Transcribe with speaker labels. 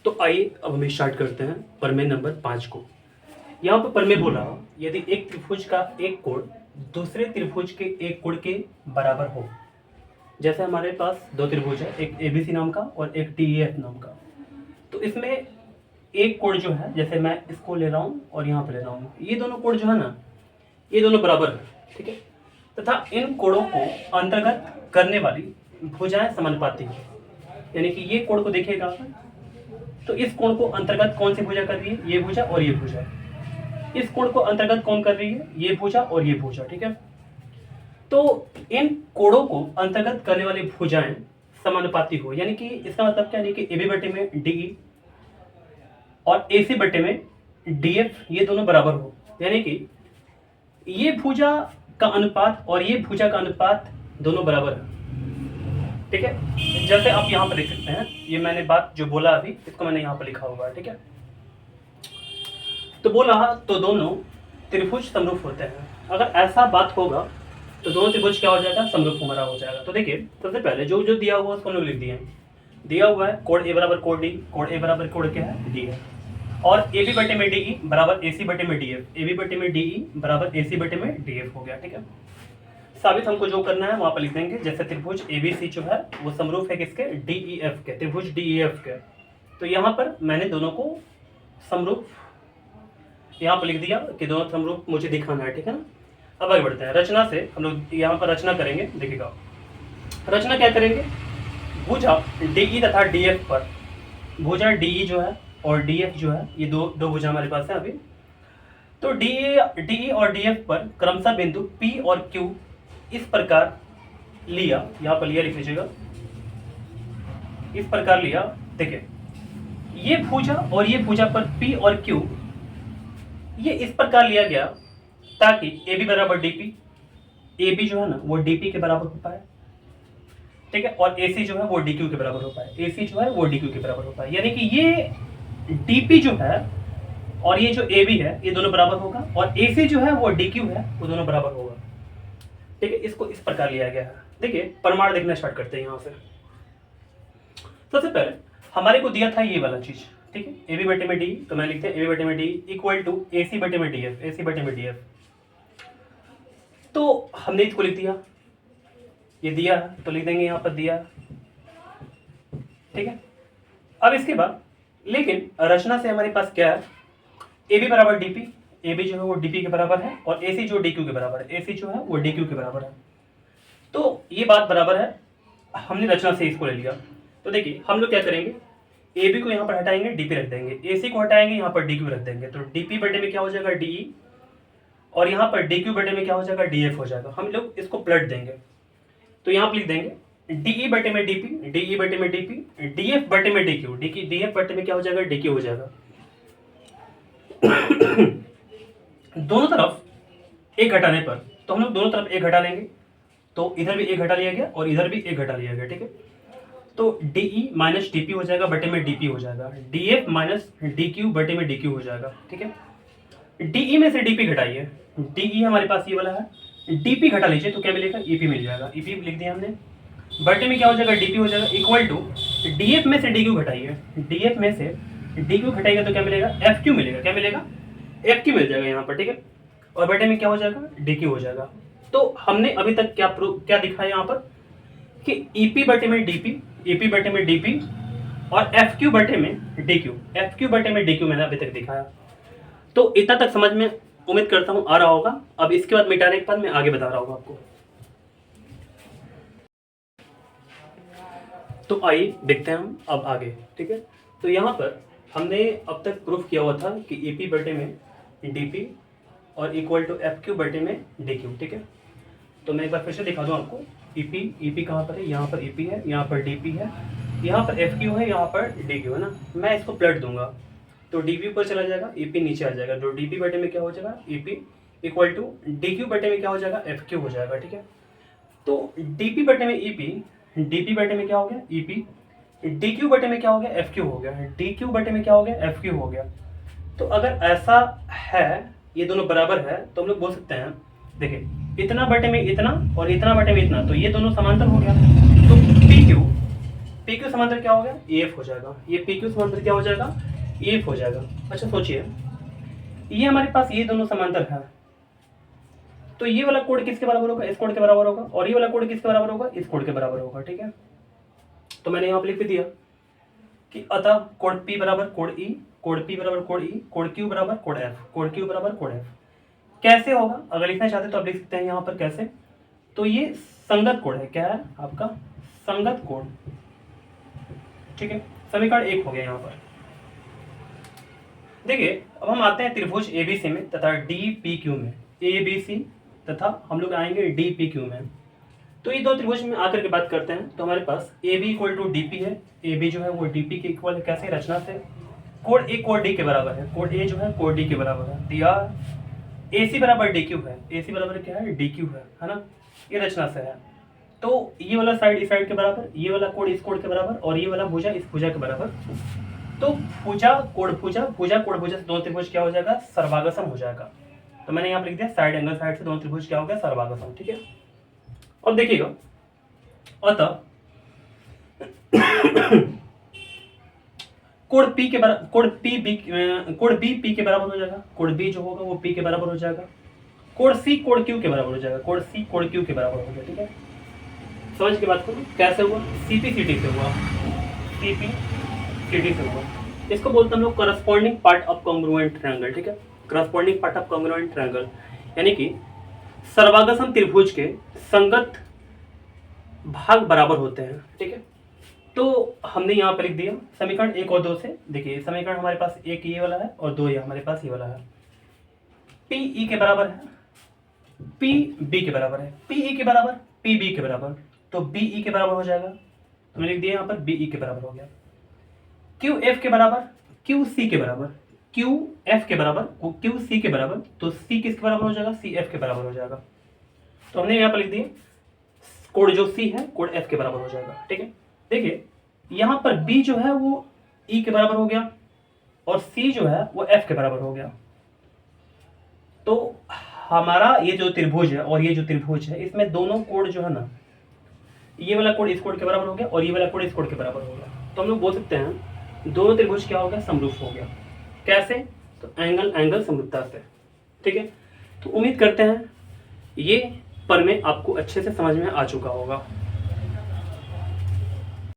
Speaker 1: तो आइए अब हम स्टार्ट करते हैं प्रमेय नंबर 5 को। यहाँ पर प्रमेय बोला, यदि एक त्रिभुज का एक कोण दूसरे त्रिभुज के एक कोण के बराबर हो। जैसे हमारे पास दो त्रिभुज है, एक ABC नाम का और एक DEF नाम का। तो इसमें एक कोण जो है, जैसे मैं इसको ले रहा हूँ और यहाँ पे ले रहा हूँ, ये दोनों कोण जो है ना, ये दोनों बराबर है, ठीक है। तथा इन कोणों को अंतर्गत करने वाली भुजाएं समानुपाती हैं। यानी कि ये कोण को देखिएगा तो इस कोण को अंतर्गत कौन सी भुजा कर रही है, ये भुजा और ये भुजा। इस कोण को अंतर्गत कौन कर रही है, ये भुजा और ये भुजा, ठीक है। तो इन कोणों को अंतर्गत करने वाली भुजाएं समानुपाती हो, यानी कि इसका मतलब क्या है कि AB बटे में DE और AC बटे में DF ये दोनों बराबर हो। यानी कि ये भुजा का अनुपात और ये भुजा का अनुपात दोनों बराबर है, ठीक है। जैसे आप यहाँ पर देख सकते हैं, ये मैंने बात जो बोला अभी इसको मैंने यहाँ पर लिखा हुआ है, ठीक है। तो बोला तो दोनों त्रिभुज समरूप होते हैं। अगर ऐसा बात होगा तो दोनों त्रिभुज क्या हो जाएगा, समरूप हमारा हो जाएगा। तो देखिए सबसे पहले जो जो दिया हुआ उसको हम लोग लिख दिए। दिया हुआ है कोण A बराबर कोण D, कोण A बराबर कोण क्या है, D है। और AB बटे में DE बराबर AC बटे में DF, AB बटे में DE बराबर AC बटे में DF हो गया, ठीक है। साबित हमको जो करना है वहां पर लिख देंगे। जैसे त्रिभुज ABC जो है वो समरूप है किसके, DEF के, त्रिभुज DEF के। तो यहाँ पर मैंने दोनों को समरूप यहाँ पर लिख दिया कि दोनों समरूप मुझे दिखाना है, ठीक है ना। अब आगे बढ़ते हैं, रचना से हम लोग यहाँ पर रचना करेंगे। देखिएगा रचना क्या करेंगे, भुजा DE तथा DF पर, भुजा DE जो है और DF जो है, ये दो भुजा हमारे पास है अभी। तो DE और DF पर क्रमशः बिंदु P और Q इस प्रकार लिया, यहाँ पर लिया लिख लीजिएगा, इस प्रकार लिया। देखिए ये भुजा और ये भुजा पर P और Q ये इस प्रकार लिया गया ताकि AB बराबर DP, AB जो है ना वो DP के बराबर हो पाए, ठीक है। और AC जो है वो DQ के बराबर हो पाए, AC जो है वो DQ के बराबर हो पाए। यानी कि ये DP जो है और ये जो AB है ये दोनों बराबर होगा, और AC जो है वो DQ है वो दोनों बराबर होगा, ठीक है। इसको इस प्रकार लिया गया है। देखिए प्रमाण देखना स्टार्ट करते हैं। यहाँ से सबसे पहले हमारे को दिया था ये वाला चीज, ठीक है, AB बटे में D, तो मैं लिखते हैं AB बटे में D इक्वल टू AC बटे में DF, AC बटे में DF। तो हमने इसको लिख दिया, ये दिया तो लिख देंगे यहाँ पर दिया, ठीक है। अब इसके बाद लेकिन रचना से हमारे पास क्या है, AB बराबर DP, AB जो है वो DP के बराबर है, और AC जो DQ के बराबर है, AC जो है वो DQ के बराबर है। तो ये बात बराबर है, हमने रचना से इसको ले लिया। तो देखिए हम लोग क्या करेंगे, AB को यहाँ पर हटाएंगे, DP रख देंगे, AC को हटाएंगे, यहाँ पर DQ रख देंगे। तो DP बटे में क्या हो जाएगा, DE, और यहाँ पर DQ बटे में क्या हो जाएगा, DF हो जाएगा। हम लोग इसको पलट देंगे, तो यहाँ पर लिख देंगे DE बटे में DP, DE बटे में DP, DF बटे में DQ, DF बटे में क्या हो जाएगा, DQ हो जाएगा। दोनों तरफ एक घटाने पर, तो हम लोग दोनों तरफ एक घटा लेंगे, तो इधर भी एक घटा लिया गया और इधर भी एक घटा लिया गया, ठीक है। तो DE माइनस DP हो जाएगा, बटे में DP हो जाएगा, DF माइनस DQ बटे में DQ हो जाएगा, ठीक है। DE में से DP घटाइए, DE हमारे पास ये वाला है, DP घटा लीजिए तो क्या मिलेगा, EP मिल जाएगा, EP लिख दिया हमने। बटे में क्या हो जाएगा, DP हो जाएगा, इक्वल टू DF में से DQ घटाइए, DF में से DQ घटाइएगा तो क्या मिलेगा, FQ मिलेगा, क्या मिलेगा, FQ मिल जाएगा यहाँ पर, ठीक है। और बटे में क्या हो जाएगा, DQ हो जाएगा। तो हमने अभी तक क्या दिखाया यहाँ पर कि EP बटे में DP, EP बटे में DP और FQ बटे में DQ, FQ बटे में DQ मैंने अभी तक दिखाया। तो इतना तक समझ में उम्मीद करता हूँ आ रहा होगा। अब इसके बाद मिटाने के बाद मैं आगे बता रहा हूँ आपको। तो आइए देखते हैं हम अब आगे, ठीक है। तो यहाँ पर हमने अब तक प्रूफ किया हुआ था कि EP बटे में DP और इक्वल टू FQ बटे में DQ, ठीक है। तो मैं एक बार फिर से दिखा दूँ आपको, EP कहाँ पर है, यहाँ पर EP है, यहाँ पर DP है, यहाँ पर FQ है, यहाँ पर DQ है ना। मैं इसको पलट दूंगा तो DP ऊपर चला जाएगा, EP नीचे आ जाएगा, तो DP बटे में क्या हो जाएगा, EP इक्वल टू DQ बटे में क्या हो जाएगा, FQ हो जाएगा, ठीक है। तो DP बटे में EP, DP बटे में क्या हो गया, EP, DQ बटे में क्या हो गया, FQ हो गया, DQ बटे में क्या हो गया, FQ हो गया। तो अगर ऐसा है, ये दोनों बराबर है, तो हम लोग बोल सकते हैं, देखिए इतना बटे में इतना और इतना बटे में इतना, तो ये दोनों समांतर हो गया। तो पी क्यू समांतर क्या हो गया, ए एफ हो जाएगा। ये पी क्यू समांतर क्या हो जाएगा, ए एफ हो जाएगा। अच्छा सोचिए, ये हमारे पास ये दोनों समांतर है, तो ये वाला कोण किसके बराबर होगा, इस कोण के बराबर होगा, और ये वाला कोण किसके बराबर होगा, इस कोण के बराबर होगा। ठीक है, तो मैंने यहाँ पे लिख भी दिया कि अतः कोण P बराबर कोण E, कोण P बराबर कोण E, कोण Q बराबर कोण F, कोण Q बराबर कोण F। कैसे होगा, अगर लिखना चाहते तो आप लिख सकते हैं यहाँ पर कैसे, तो ये संगत कोण है, क्या है आपका संगत कोण। ठीक है, समीकरण 1 हो गया यहाँ पर। देखिए अब हम आते हैं त्रिभुज ABC में तथा DPQ में, ABC तथा हम लोग आएंगे DPQ में। तो ये दो त्रिभुज में आकर के बात करते हैं, तो हमारे पास AB इक्वल टू DP है, AB जो है वो DP के इक्वल है। कैसे, रचना से, कोण A कोण D के बराबर है, कोण A जो है कोण D के बराबर है, दिया AC बराबर DQ है, AC बराबर क्या है, DQ है ना, ये रचना से है। तो ये वाला साइड इस साइड के बराबर, ये वाला कोण इस कोण के बराबर, और ये वाला भुजा इस भुजा के बराबर। तो भुजा कोण भुजा, भुजा कोण भुजा से दोनों त्रिभुज क्या हो जाएगा, सर्वागसम हो जाएगा। तो मैंने यहाँ पे लिख दिया साइड एंगल साइड से दोनों त्रिभुज क्या हो गया, सर्वागसम। ठीक है, अब देखिएगा, अतः कोण P के बराबर, कोण B P के बराबर हो जाएगा, कोण B जो होगा वो P के बराबर हो जाएगा, कोण C कोण Q के बराबर हो जाएगा, कोण C कोण Q के बराबर हो गया। ठीक है, समझ के बात करो कैसे हुआ, CPCT से हुआ, CPCT से हुआ। इसको बोलते हैं हम लोग corresponding part of congruent triangle. ठीक है, corresponding part of congruent triangle यानी कि सर्वागसम त्रिभुज के संगत भाग बराबर होते हैं। ठीक है, तो हमने यहाँ पर लिख दिया समीकरण 1 और 2 से। देखिए समीकरण हमारे पास एक ये वाला है और 2 ये हमारे पास ये वाला है। P E के बराबर है, P B के बराबर है, P E के बराबर P B के बराबर, तो B E के बराबर हो जाएगा। तो मैंने लिख दिया यहाँ पर B E के बराबर हो गया। Q F के बराबर, Q C के बराबर, Q F के बराबर, Q C के बराबर, तो C किसके बराबर हो जाएगा, C F के बराबर हो जाएगा। तो हमने यहाँ पर लिख दिया कोण जो C है कोण F के बराबर हो जाएगा। ठीक है, देखिए यहाँ पर B जो है वो E के बराबर हो गया और C जो है वो F के बराबर हो गया। तो हमारा ये जो त्रिभुज है और ये जो त्रिभुज है, इसमें दोनों कोण जो है ना, ये वाला कोण इस कोण के बराबर हो गया और ये वाला कोण इस कोण के बराबर हो गया। तो हम लोग बोल सकते हैं दोनों त्रिभुज क्या हो गया, समरूप हो गया। कैसे, तो एंगल समरूपता से। ठीक है, तो उम्मीद करते हैं ये प्रमेय आपको अच्छे से समझ में आ चुका होगा।